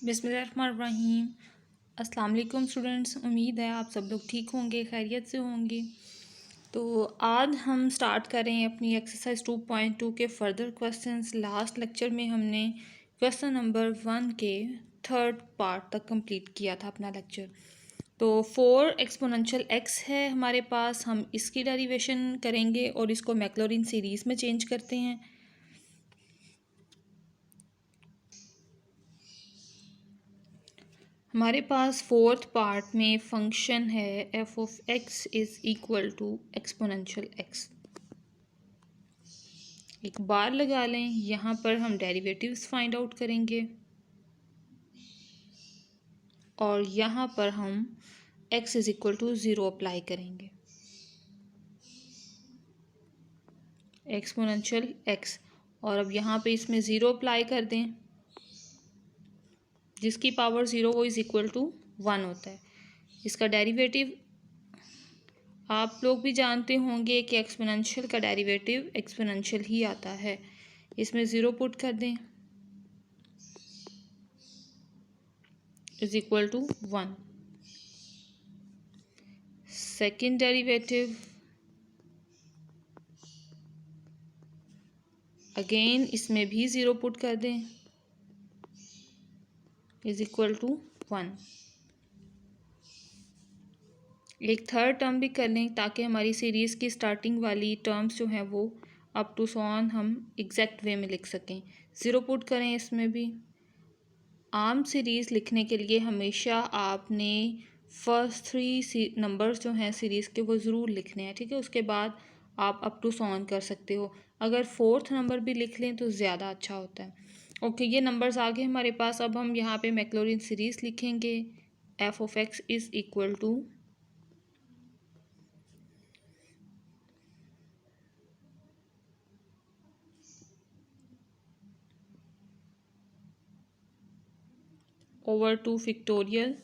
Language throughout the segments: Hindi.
बिस्मिल्लाहिर्रहमानिर्रहीम। अस्सलाम वालेकुम स्टूडेंट्स, उम्मीद है आप सब लोग ठीक होंगे, खैरियत से होंगे। तो आज हम स्टार्ट करें अपनी एक्सरसाइज 2.2 के फर्दर क्वेश्चंस। लास्ट लेक्चर में हमने क्वेश्चन नंबर 1 के थर्ड पार्ट तक कंप्लीट किया था अपना लेक्चर। तो 4 एक्सपोनेंशियल x है हमारे पास, हम इसकी डेरिवेशन करेंगे और इसको मैक्लॉरिन सीरीज़ में चेंज करते हैं। हमारे पास फोर्थ पार्ट में फंक्शन है f of x is equal to exponential x. एक बार लगा लें, यहाँ पर हम डेरिवेटिव्स फाइंड आउट करेंगे और यहाँ पर हम x is equal to 0 apply करेंगे। एक्सपोनेंशियल x, और अब यहाँ पे इसमें 0 अप्लाई कर दें, जिसकी पावर 0 वो इज़ इक्वल टू 1 होता है। इसका डेरिवेटिव आप लोग भी जानते होंगे कि एक्सपोनेंशियल का डेरिवेटिव एक्सपोनेंशियल ही आता है। इसमें 0 पुट कर दें, is equal to 1। Second derivative again इसमें भी 0 पुट कर दें, इज इक्वल टू 1। एक थर्ड टर्म भी कर लें ताकि हमारी सीरीज़ की स्टार्टिंग वाली टर्म्स जो हैं वो अप टू सो ऑन हम एग्जैक्ट वे में लिख सकें। 0 पुट करें इसमें भी। आम सीरीज़ लिखने के लिए हमेशा आपने फर्स्ट 3 नंबर्स जो हैं सीरीज़ के वो ज़रूर लिखने हैं, ठीक है। उसके बाद आप अप टू सो ऑन कर सकते हो। अगर फोर्थ नंबर भी लिख लें तो ज़्यादा अच्छा होता है। ओके, ये नंबर्स आ गए हमारे पास। अब हम यहाँ पे मैक्लॉरिन सीरीज़ लिखेंगे। F of x is equal to over 2 factorial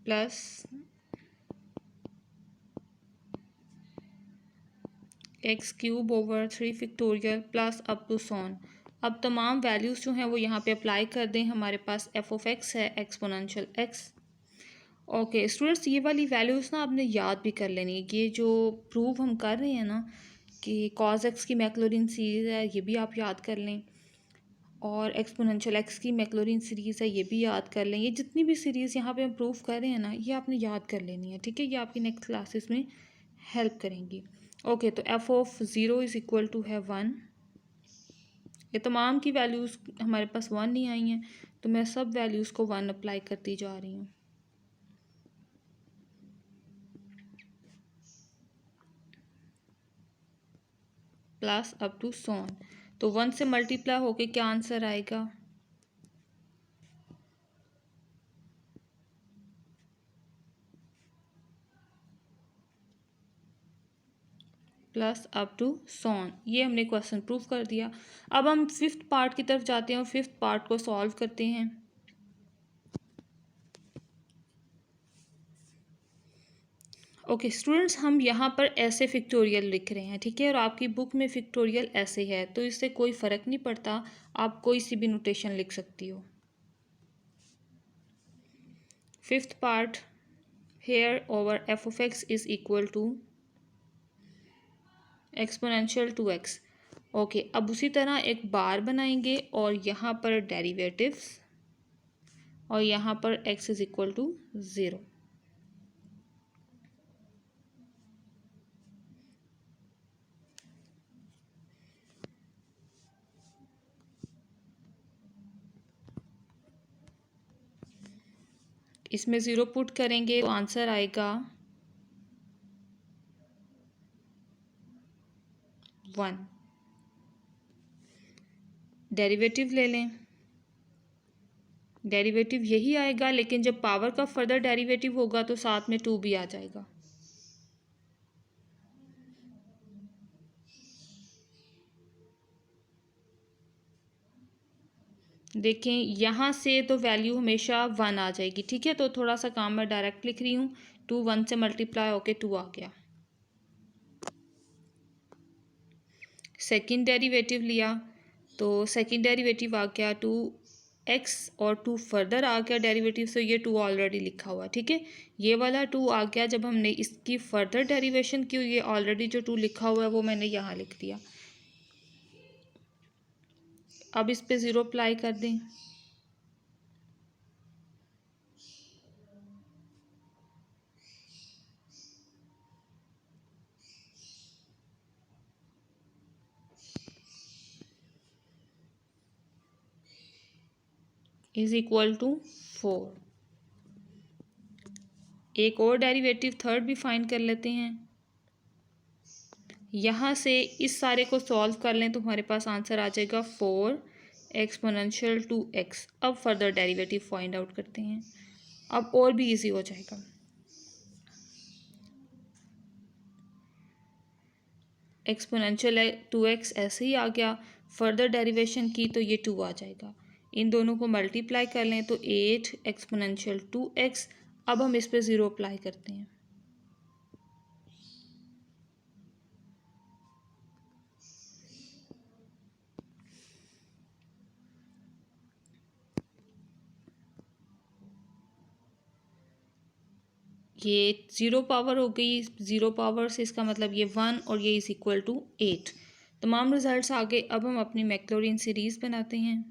plus X cube over 3 factorial plus up to so on. अब तमाम वैल्यूज़ जो हैं वो यहाँ पे अप्लाई कर दें। हमारे पास एफ ऑफ एक्स है एक्सपोनेंशियल एक्स। ओके स्टूडेंट्स, ये वाली वैल्यूज़ ना आपने याद भी कर लेनी है। ये जो प्रूव हम कर रहे हैं ना कि कॉज एक्स की मैक्लॉरिन सीरीज़ है, ये भी आप याद कर लें, और एक्सपोनेंशियल एक्स की मैक्लॉरिन सीरीज़ है, ये भी याद कर लें। ये जितनी भी सीरीज़ यहाँ पे हम प्रूव कर रहे हैं ना, ये आपने याद कर लेनी है, ठीक है। ये आपकी नेक्स्ट क्लासेस में हेल्प करेंगी। ओके, तो f of 0 is equal to है 1। ये तमाम की वैल्यूज़ हमारे पास 1 नहीं आई हैं, तो मैं सब वैल्यूज़ को 1 अप्लाई करती जा रही हूँ। प्लस अप टू सोन, तो 1 से मल्टीप्लाई होके क्या आंसर आएगा? प्लस अप टू सोन। ये हमने क्वेश्चन प्रूव कर दिया। अब हम फिफ्थ पार्ट की तरफ जाते हैं और फिफ्थ पार्ट को सॉल्व करते हैं। ओके स्टूडेंट्स, हम यहाँ पर ऐसे फिक्टोरियल लिख रहे हैं, ठीक है, और आपकी बुक में फिक्टोरियल ऐसे है, तो इससे कोई फ़र्क नहीं पड़ता, आप कोई सी भी नोटेशन लिख सकती हो। Fifth part, here over f of x is equal to exponential 2x। Okay, अब उसी तरह एक बार बनाएंगे और यहाँ पर डेरिवेटिव्स और यहाँ पर x इज इक्वल टू 0। इसमें 0 पुट करेंगे तो आंसर आएगा 1। डेरिवेटिव ले लें, डेरिवेटिव यही आएगा, लेकिन जब पावर का फर्दर डेरिवेटिव होगा तो साथ में 2 भी आ जाएगा। देखें यहाँ से तो वैल्यू हमेशा 1 आ जाएगी, ठीक है। तो थोड़ा सा काम मैं डायरेक्ट लिख रही हूँ। 2 1 से मल्टीप्लाई होके 2 आ गया। सेकंड डेरिवेटिव लिया, तो सेकंड डेरिवेटिव आ गया 2x और 2 फर्दर आ गया डेरिवेटिव से, ये 2 ऑलरेडी लिखा हुआ, ठीक है। ये वाला 2 आ गया जब हमने इसकी फर्दर डेरिवेशन की, ये ऑलरेडी जो 2 लिखा हुआ है वो मैंने यहाँ लिख दिया। अब इस पे 0 अप्लाई कर दें। Is equal to 4। एक और डेरिवेटिव थर्ड भी फाइंड कर लेते हैं। यहाँ से इस सारे को सॉल्व कर लें तो हमारे पास आंसर आ जाएगा 4 एक्सपोनेंशियल 2x। अब फर्दर डेरिवेटिव फाइंड आउट करते हैं, अब और भी इजी हो जाएगा। एक्सपोनेंशियल 2x ऐसे ही आ गया, फर्दर डेरिवेशन की तो ये 2 आ जाएगा। इन दोनों को मल्टीप्लाई कर लें तो 8 एक्सपोनेंशियल 2x। अब हम इस पे 0 अप्लाई करते हैं। ये 0 पावर हो गई, 0 पावर से इसका मतलब ये 1 और ये इज इक्वल टू 8। तमाम रिजल्ट्स आ गए। अब हम अपनी मैक्लॉरिन सीरीज़ बनाते हैं।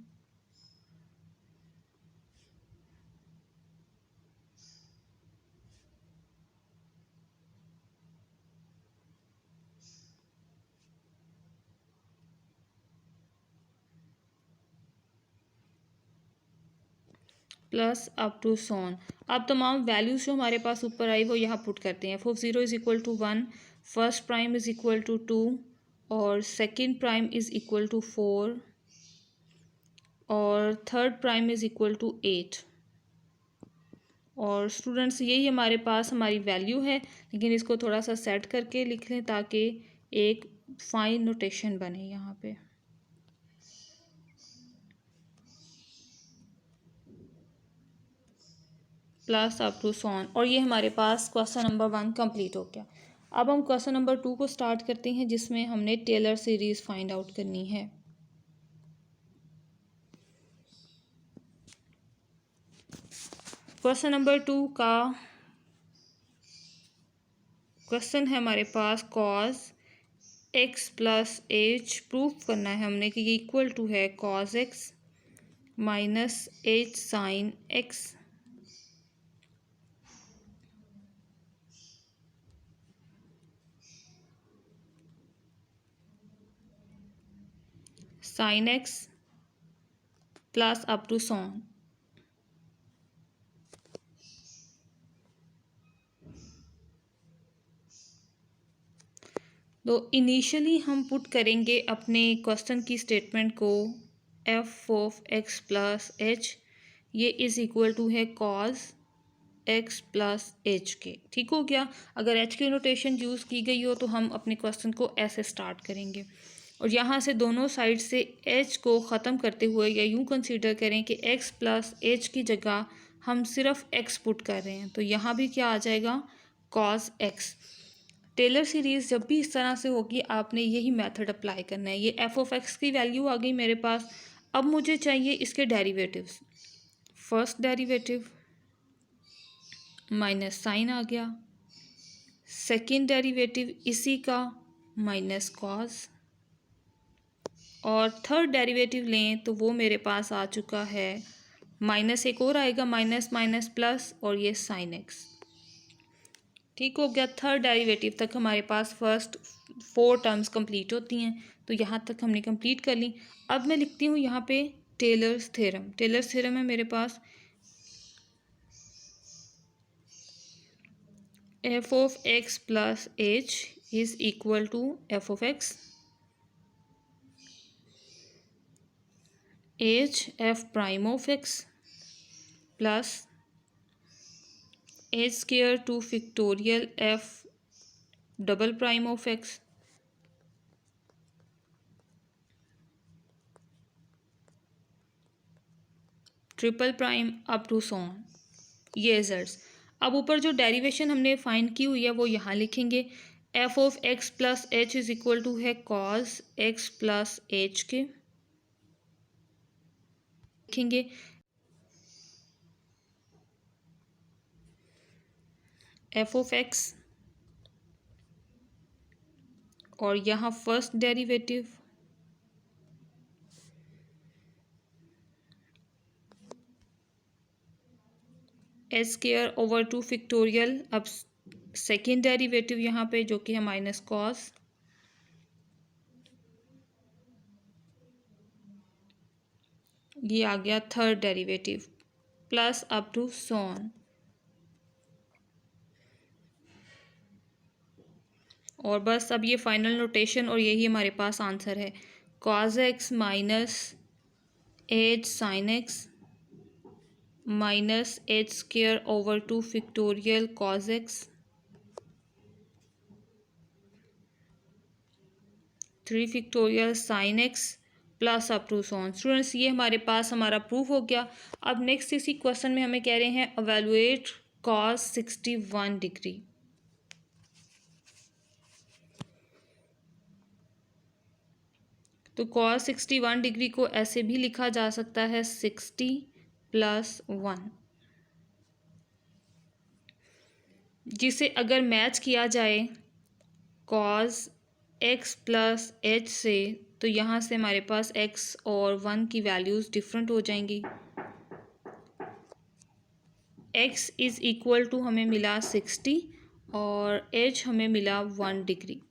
Plus up to so on. अब तमाम वैल्यूज़ जो हमारे पास ऊपर आई वो यहाँ पुट करते हैं। 0 is equal to 1, first prime is equal to 2 और second prime is equal to 4 और third prime is equal to 8। और स्टूडेंट्स यही हमारे पास हमारी वैल्यू है, लेकिन इसको थोड़ा सा सेट करके लिख लें ताकि एक फाइन नोटेशन बने यहाँ पे। Plus up to so on. और ये हमारे पास क्वेश्चन नंबर 1 कंप्लीट हो गया। अब हम क्वेश्चन नंबर 2 को स्टार्ट करते हैं, जिसमें हमने टेलर सीरीज़ फाइंड आउट करनी है। क्वेश्चन नंबर 2 का क्वेश्चन है हमारे पास cos x plus H proof करना है हमने कि ये इक्वल टू है cos x minus H sine x। Sine x plus up to so on. तो इनिशियली हम पुट करेंगे अपने क्वेश्चन की स्टेटमेंट को f of x plus H, ये इज़ इक्वल टू है कॉज x प्लस एच के। ठीक हो गया। अगर h की नोटेशन यूज़ की गई हो तो हम अपने क्वेश्चन को ऐसे स्टार्ट करेंगे और यहाँ से दोनों साइड से h को ख़त्म करते हुए या यूँ कंसीडर करें कि x प्लस एच की जगह हम सिर्फ x पुट कर रहे हैं, तो यहाँ भी क्या आ जाएगा कॉज x। टेलर सीरीज़ जब भी इस तरह से होगी आपने यही मेथड अप्लाई करना है। ये एफ ऑफ एक्स की वैल्यू आ गई मेरे पास। अब मुझे चाहिए इसके derivatives. First derivative minus sine आ गया, सेकंड डेरिवेटिव इसी का माइनस कॉज, और थर्ड डेरिवेटिव लें तो वो मेरे पास आ चुका है माइनस, एक और आएगा माइनस माइनस प्लस और ये साइन एक्स। ठीक हो गया। थर्ड डेरिवेटिव तक हमारे पास फर्स्ट 4 टर्म्स कंप्लीट होती हैं, तो यहाँ तक हमने कंप्लीट कर ली। अब मैं लिखती हूँ यहाँ पे टेलर्स थ्योरम। टेलर्स थ्योरम है मेरे पास F of x plus H is equal to F of X H F prime of x plus H square two factorial F double prime of X triple prime up to so on. ये रिजल्ट्स। अब ऊपर जो डेरिवेशन हमने फाइंड की हुई है वो यहाँ लिखेंगे। F of x plus H is equal to है कॉस एक्स प्लस एच के देखेंगे एफ ऑफ एक्स और यहाँ first derivative h square over 2 factorial. अब सेकेंड डेरिवेटिव यहाँ पे जो कि है माइनस कॉस, ये आ गया third derivative plus up to so on. और बस अब ये फाइनल नोटेशन और यही हमारे पास आंसर है। Cos x minus H sine x minus h square over 2 factorial cos x 3 factorial sine x plus up to so on. Students ये हमारे पास हमारा प्रूफ हो गया। अब नेक्स्ट इसी क्वेश्चन में हमें कह रहे हैं एवेलुएट कॉस 61 डिग्री। तो कॉस 61 डिग्री को ऐसे भी लिखा जा सकता है 60 प्लस 1, जिसे अगर मैच किया जाए कॉस एक्स प्लस एच से तो यहाँ से हमारे पास एक्स और 1 की वैल्यूज़ डिफरेंट हो जाएंगी। एक्स इज़ इक्वल टू हमें मिला 60 और एच हमें मिला 1 डिग्री।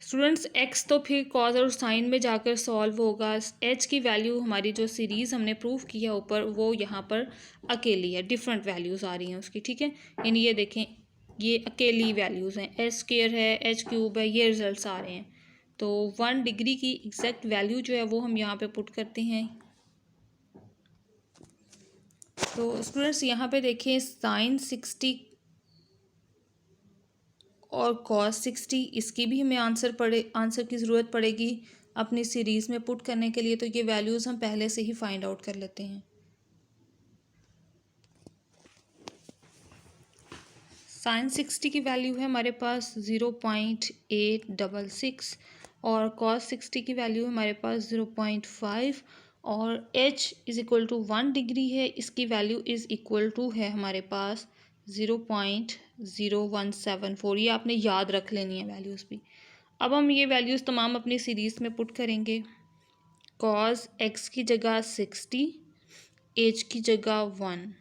स्टूडेंट्स एक्स तो फिर कॉज और साइन में जाकर सॉल्व होगा। एच की वैल्यू हमारी जो सीरीज़ हमने प्रूव किया ऊपर वो यहाँ पर अकेली है, डिफरेंट वैल्यूज़ आ रही हैं उसकी, ठीक है। यानी ये देखें ये अकेली वैल्यूज़ हैं, एच स्क्वायर है एच क्यूब है, ये रिजल्ट्स आ रहे हैं। तो 1 डिग्री की एग्जैक्ट वैल्यू जो है वो हम यहाँ पे पुट करते हैं। तो स्टूडेंट्स यहाँ पे देखें साइन 60 और कॉस 60, इसकी भी हमें आंसर की ज़रूरत पड़ेगी अपनी सीरीज़ में पुट करने के लिए। तो ये वैल्यूज़ हम पहले से ही फाइंड आउट कर लेते हैं। साइन 60 की वैल्यू है हमारे पास 0.866 और कॉस 60 की वैल्यू है हमारे पास 0.5 और h is equal to 1 degree है, इसकी वैल्यू इज़ इक्वल टू है हमारे पास 0.0174। ये आपने याद रख लेनी है वैल्यूज़ भी। अब हम ये वैल्यूज़ तमाम अपनी सीरीज़ में पुट करेंगे। कॉस एक्स की जगह 60, एच की जगह 1,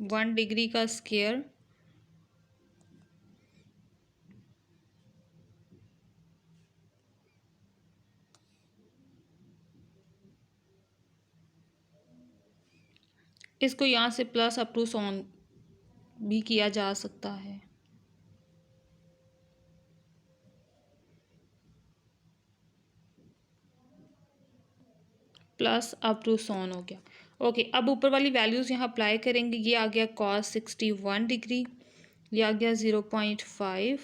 1 डिग्री का स्क्वायर इसको यहाँ से प्लस अप टू सॉन भी किया जा सकता है। प्लस अप टू सॉन हो गया। ओके अब ऊपर वाली वैल्यूज़ यहाँ अप्लाई करेंगे। ये आ गया कॉस 61 डिग्री, ये आ गया 0.5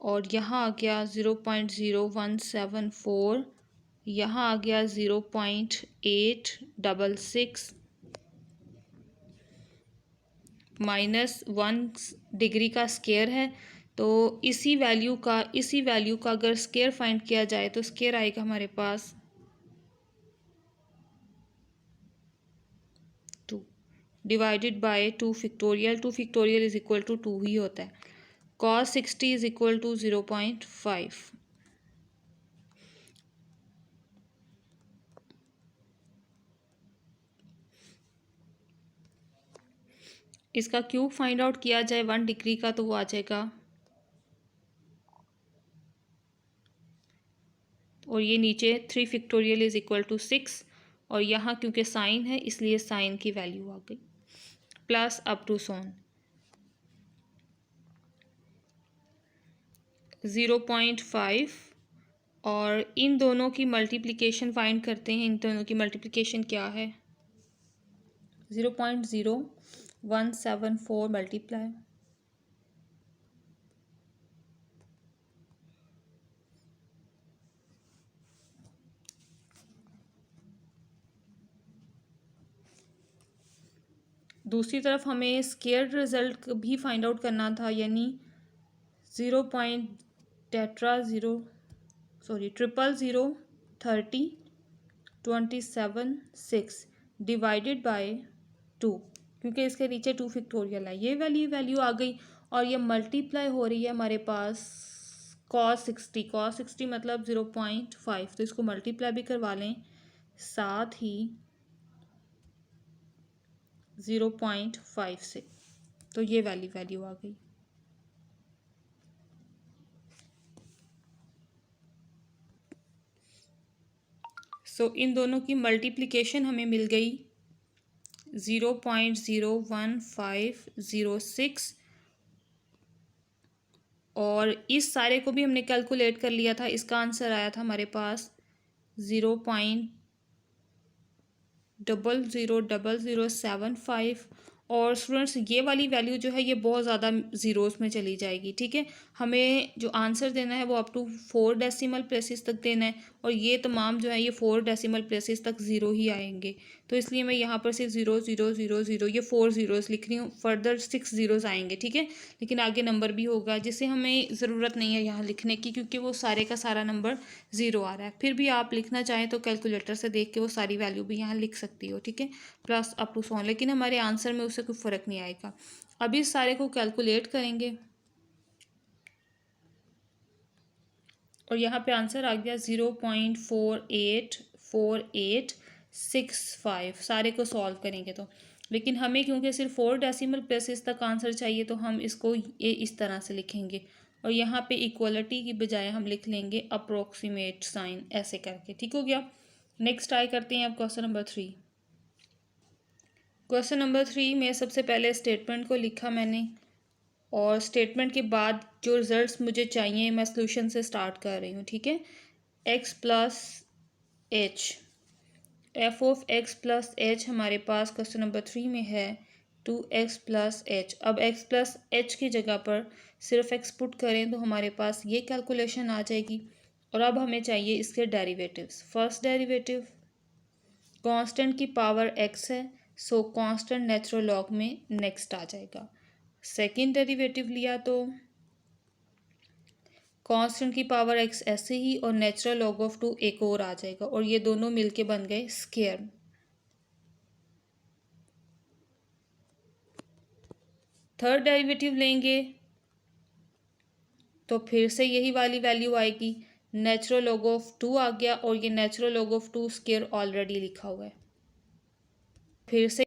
और यहाँ आ गया 0.0174, यहाँ आ गया 0.866 माइनस 1 डिग्री का स्क्वायर है। तो इसी वैल्यू का अगर स्क्वायर फाइंड किया जाए तो स्क्वायर आएगा हमारे पास 2 divided by 2 factorial is equal to 2 ही होता है। Cos 60 is equal to 0.5। इसका क्यूब फाइंड आउट किया जाए 1 डिग्री का तो वो आ जाएगा, और ये नीचे 3 फैक्टोरियल इज इक्वल टू 6 और यहाँ क्योंकि साइन है इसलिए साइन की वैल्यू आ गई प्लस अप टू सोन 0.5 और इन दोनों की मल्टीप्लिकेशन फाइंड करते हैं। इन दोनों की मल्टीप्लिकेशन क्या है 0.0174 मल्टीप्लाई दूसरी तरफ हमें स्क्वायर्ड रिजल्ट भी फाइंड आउट करना था, यानी 0.00030 डिवाइडेड बाय 2, क्योंकि इसके नीचे 2 फैक्टोरियल है, ये वैल्यू आ गई। और ये मल्टीप्लाई हो रही है हमारे पास cos 60 मतलब 0.5, तो इसको मल्टीप्लाई भी करवा लें, साथ ही 0.5 से, तो ये वैल्यू आ गई। इन दोनों की मल्टीप्लिकेशन हमें मिल गई 0.01506, और इस सारे को भी हमने कैलकुलेट कर लिया था। इसका आंसर आया था हमारे पास 0.000075। और स्टूडेंट्स ये वाली वैल्यू जो है ये बहुत ज़्यादा ज़ीरोज़ में चली जाएगी, ठीक है। हमें जो आंसर देना है वो अप टू 4 डेसिमल प्लेसेस तक देना है, और ये तमाम जो है ये 4 डेसिमल प्लेसेस तक ज़ीरो ही आएंगे। तो इसलिए मैं यहाँ पर सिर्फ 0 0 0 0 ये 4 ज़ीरोज़ लिख रही हूँ, फर्दर 6 ज़ीरोज़ आएंगे, ठीक है। लेकिन आगे नंबर भी होगा जिसे हमें ज़रूरत नहीं है यहाँ लिखने की, क्योंकि वो सारे का सारा नंबर ज़ीरो आ रहा है। फिर भी आप लिखना चाहें तो कैलकुलेटर से देख के वो सारी वैल्यू भी यहाँ लिख सकती हो, ठीक है, प्लस अप टू 100, लेकिन हमारे आंसर में उससे कोई फ़र्क नहीं आएगा। अभी इस सारे को कैलकुलेट करेंगे और यहाँ पे आंसर आ गया 0.484865। सारे को सॉल्व करेंगे तो, लेकिन हमें क्योंकि सिर्फ 4 डेसिमल प्लेसेस तक आंसर चाहिए तो हम इसको ये इस तरह से लिखेंगे, और यहाँ पे इक्वलिटी की बजाय हम लिख लेंगे अप्रोक्सीमेट साइन, ऐसे करके, ठीक हो गया। नेक्स्ट ट्राई करते हैं अब क्वेश्चन नंबर 3। क्वेश्चन नंबर 3 में सबसे पहले स्टेटमेंट को लिखा मैंने, और स्टेटमेंट के बाद जो रिजल्ट्स मुझे चाहिए मैं सॉल्यूशन से स्टार्ट कर रही हूँ, ठीक है। x plus H, F of x plus H हमारे पास क्वेश्चन नंबर 3 में है 2x प्लस एच। अब x प्लस एच की जगह पर सिर्फ x पुट करें तो हमारे पास ये कैलकुलेशन आ जाएगी। और अब हमें चाहिए इसके डेरिवेटिव्स। फर्स्ट डेरिवेटिव कांस्टेंट की पावर x है, सो कांस्टेंट नेचुरल लॉग में नेक्स्ट आ जाएगा। सेकेंड डेरिवेटिव लिया तो कांस्टेंट की पावर x ऐसे ही, और नेचुरल लॉग ऑफ 2 एक और आ जाएगा, और ये दोनों मिलके बन गए स्क्वायर। थर्ड डेरिवेटिव लेंगे तो फिर से यही वाली वैल्यू आएगी, नेचुरल लॉग ऑफ 2 आ गया, और ये natural log of 2 square already लिखा हुआ है। फिर से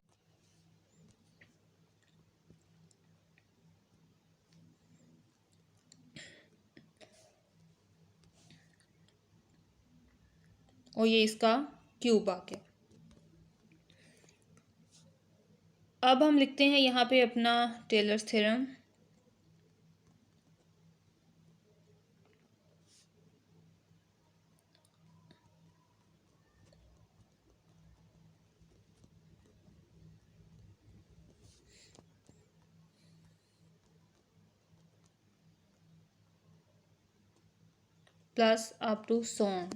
और ये इसका क्यूब आ गया। अब हम लिखते हैं यहाँ पे अपना Taylor's theorem. Plus up to so on,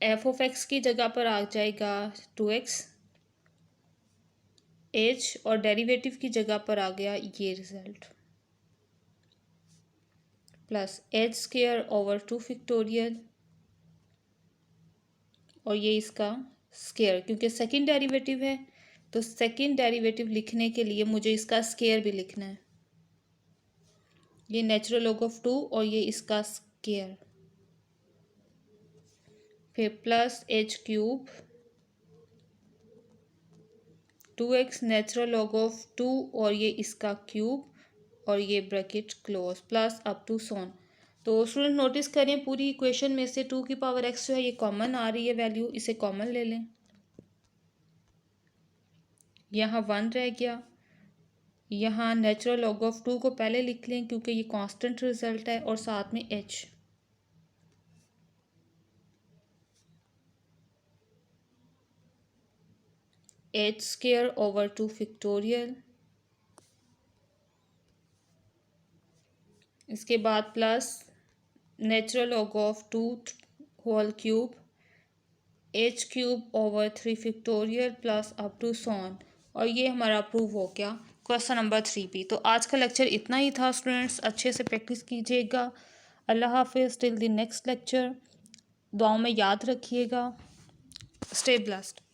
f of x की जगह पर आ जाएगा 2x एच, और डेरिवेटिव की जगह पर आ गया ये result, plus H square over 2 factorial, और ये इसका स्क्वायर, क्योंकि सेकंड डेरिवेटिव है तो सेकंड डेरिवेटिव लिखने के लिए मुझे इसका स्क्वायर भी लिखना है। ये नेचुरल लॉग ऑफ 2 और ये इसका स्क्वायर, फिर plus H cube 2x natural log of 2 और ये इसका क्यूब, और ये bracket close, plus up to so on. तो स्टूडेंट नोटिस करें पूरी इक्वेशन में से 2 की पावर x जो है ये कॉमन आ रही है वैल्यू, इसे कॉमन ले लें, यहाँ 1 रह गया। यहाँ नेचुरल लॉग ऑफ 2 को पहले लिख लें क्योंकि ये कांस्टेंट रिजल्ट है, और साथ में h, h square over 2 factorial, इसके बाद plus natural log of 2 whole cube h cube over 3 factorial plus up to so on, और ये हमारा प्रूव हो गया क्वेश्चन नंबर 3 भी। तो आज का लेक्चर इतना ही था स्टूडेंट्स, अच्छे से प्रैक्टिस कीजिएगा। अल्लाह हाफिज़ टिल द नेक्स्ट लेक्चर। दुआओं में याद रखिएगा। Stay blessed.